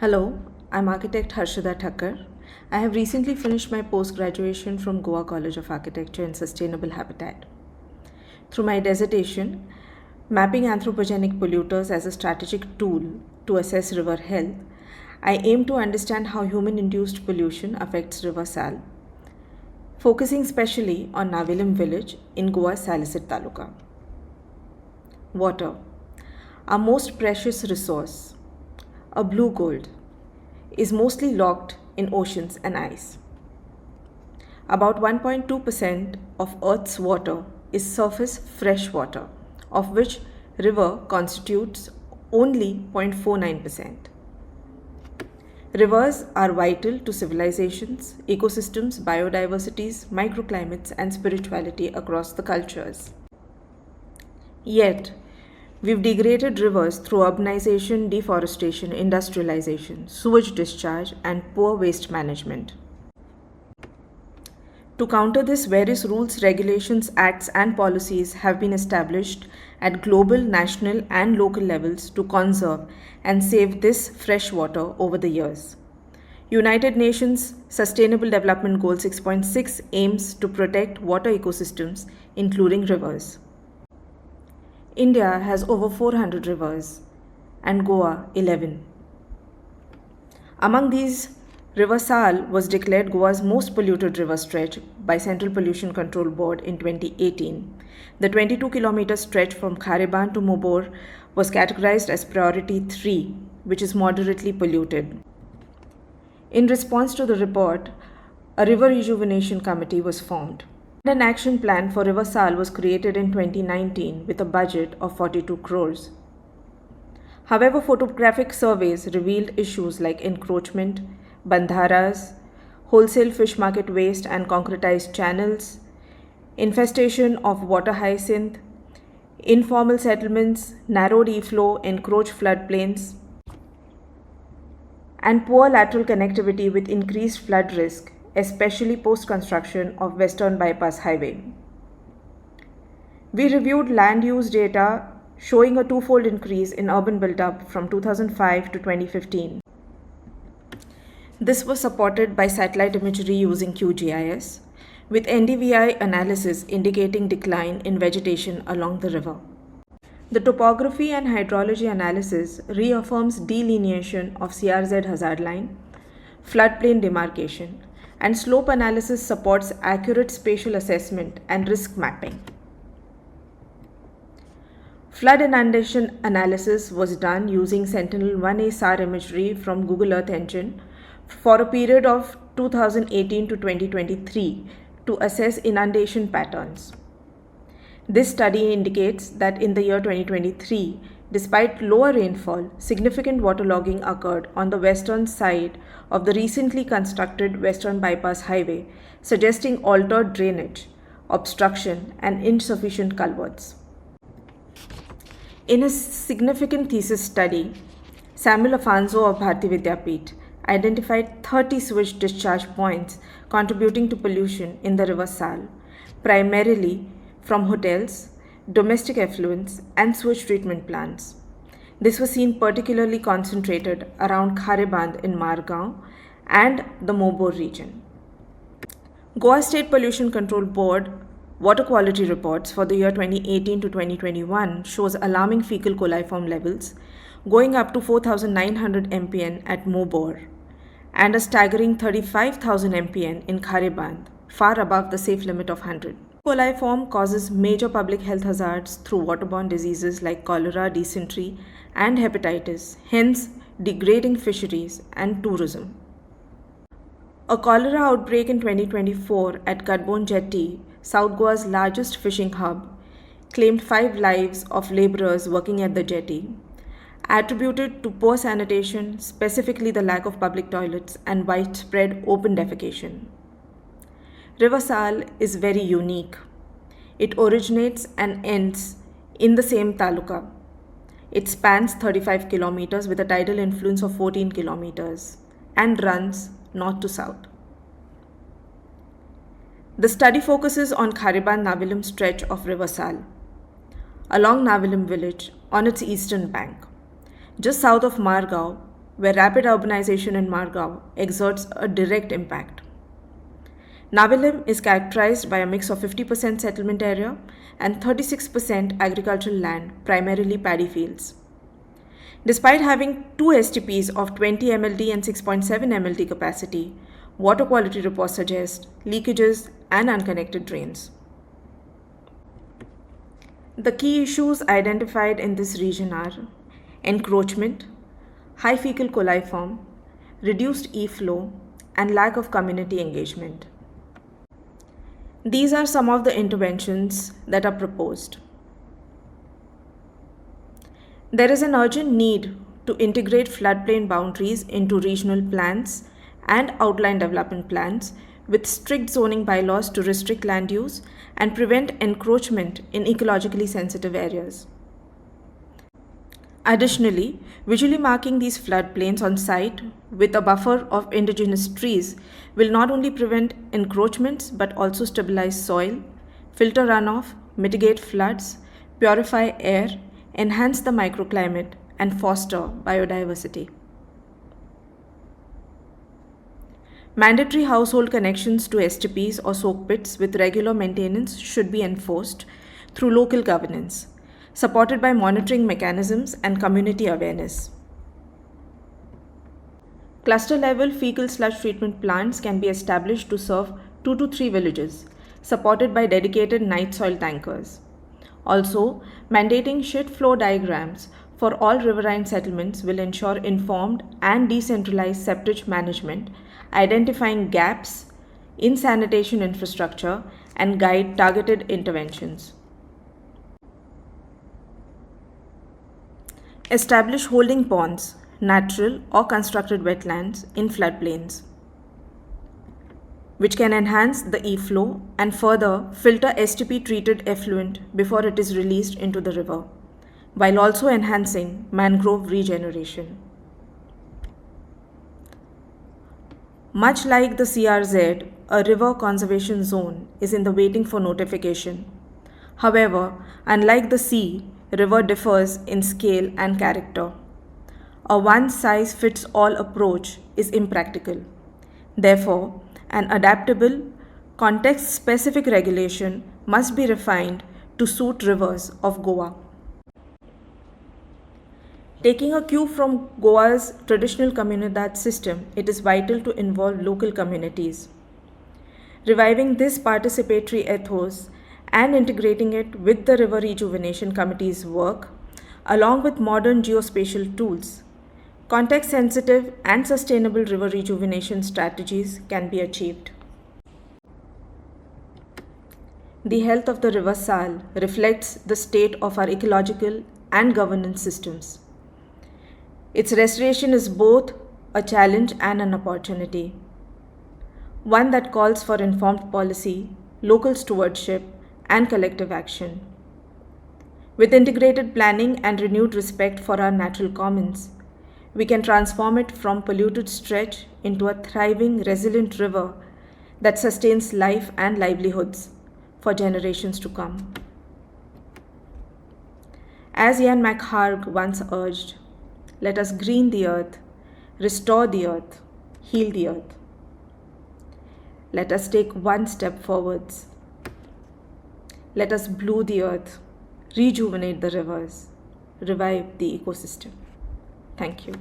Hello, I'm architect Harshada Thakkar. I have recently finished my post-graduation from Goa College of Architecture in Sustainable Habitat. Through my dissertation, Mapping Anthropogenic Polluters as a Strategic Tool to Assess River Health, I aim to understand how human-induced pollution affects River Sal, focusing specially on Navilam village in Goa's Salicet Taluka. Water, our most precious resource, a blue gold, is mostly locked in oceans and ice. About 1.2% of Earth's water is surface fresh water, of which river constitutes only 0.49%. Rivers are vital to civilizations, ecosystems, biodiversities, microclimates, and spirituality across the cultures. Yet, we've degraded rivers through urbanization, deforestation, industrialization, sewage discharge, and poor waste management. To counter this, various rules, regulations, acts, and policies have been established at global, national, and local levels to conserve and save this fresh water over the years. United Nations Sustainable Development Goal 6.6 aims to protect water ecosystems, including rivers. India has over 400 rivers and Goa 11. Among these, River Sal was declared Goa's most polluted river stretch by Central Pollution Control Board in 2018. The 22-kilometer stretch from Khareban to Mobor was categorized as Priority 3, which is moderately polluted. In response to the report, a River Rejuvenation Committee was formed. An action plan for River Sal was created in 2019 with a budget of 42 crores. However, photographic surveys revealed issues like encroachment, bandharas, wholesale fish market waste and concretized channels, infestation of water hyacinth, informal settlements, narrowed e-flow, encroached floodplains, and poor lateral connectivity with increased flood risk, especially post-construction of Western Bypass Highway. We reviewed land use data showing a twofold increase in urban build-up from 2005 to 2015. This was supported by satellite imagery using QGIS, with NDVI analysis indicating decline in vegetation along the river. The topography and hydrology analysis reaffirms delineation of CRZ hazard line, floodplain demarcation, and slope analysis supports accurate spatial assessment and risk mapping. Flood inundation analysis was done using Sentinel-1A SAR imagery from Google Earth Engine for a period of 2018 to 2023 to assess inundation patterns. This study indicates that in the year 2023, despite lower rainfall, significant waterlogging occurred on the western side of the recently constructed Western Bypass Highway, suggesting altered drainage, obstruction, and insufficient culverts. In a significant thesis study, Samuel Afanso of Bharati Vidyapeeth identified 30 sewage discharge points contributing to pollution in the River Sal, primarily from hotels, domestic effluents, and sewage treatment plants. This was seen particularly concentrated around Khareband in Margao and the Mobor region. Goa State Pollution Control Board water quality reports for the year 2018 to 2021 shows alarming fecal coliform levels going up to 4,900 mpn at Mobor and a staggering 35,000 mpn in Khareband, far above the safe limit of 100. Coliform causes major public health hazards through waterborne diseases like cholera, dysentery, and hepatitis, hence degrading fisheries and tourism. A cholera outbreak in 2024 at Kadbon Jetty, South Goa's largest fishing hub, claimed 5 lives of laborers working at the jetty, attributed to poor sanitation, specifically the lack of public toilets and widespread open defecation. River Sal is very unique. It originates and ends in the same taluka. It spans 35 kilometers with a tidal influence of 14 kilometers and runs north to south. The study focuses on Khareban-Navilam stretch of River Sal, along Navilam village on its eastern bank. Just south of Margao, where rapid urbanization in Margao exerts a direct impact. Navilim is characterized by a mix of 50% settlement area and 36% agricultural land, primarily paddy fields. Despite having two STPs of 20 MLD and 6.7 MLD capacity, water quality reports suggest leakages and unconnected drains. The key issues identified in this region are encroachment, high fecal coliform, reduced e-flow, and lack of community engagement. These are some of the interventions that are proposed. There is an urgent need to integrate floodplain boundaries into regional plans and outline development plans with strict zoning bylaws to restrict land use and prevent encroachment in ecologically sensitive areas. Additionally, visually marking these floodplains on site with a buffer of indigenous trees will not only prevent encroachments but also stabilize soil, filter runoff, mitigate floods, purify air, enhance the microclimate, and foster biodiversity. Mandatory household connections to STPs or soak pits with regular maintenance should be enforced through local governance, supported by monitoring mechanisms and community awareness. Cluster-level fecal sludge treatment plants can be established to serve 2 to 3 villages, supported by dedicated night soil tankers. Also, mandating shit flow diagrams for all riverine settlements will ensure informed and decentralized septage management, identifying gaps in sanitation infrastructure, and guide targeted interventions. Establish holding ponds, natural or constructed wetlands in floodplains, which can enhance the e-flow and further filter STP-treated effluent before it is released into the river, while also enhancing mangrove regeneration. Much like the CRZ, a river conservation zone is in the waiting for notification. However, unlike the sea, river differs in scale and character. A one-size-fits-all approach is impractical. Therefore, an adaptable, context-specific regulation must be refined to suit rivers of Goa. Taking a cue from Goa's traditional comunidad system, it is vital to involve local communities. Reviving this participatory ethos and integrating it with the River Rejuvenation Committee's work, along with modern geospatial tools, context-sensitive and sustainable river rejuvenation strategies can be achieved. The health of the River Sal reflects the state of our ecological and governance systems. Its restoration is both a challenge and an opportunity, one that calls for informed policy, local stewardship, and collective action. With integrated planning and renewed respect for our natural commons, we can transform it from polluted stretch into a thriving, resilient river that sustains life and livelihoods for generations to come. As Ian McHarg once urged, let us green the earth, restore the earth, heal the earth. Let us take one step forwards. Let us blue the earth, rejuvenate the rivers, revive the ecosystem. Thank you.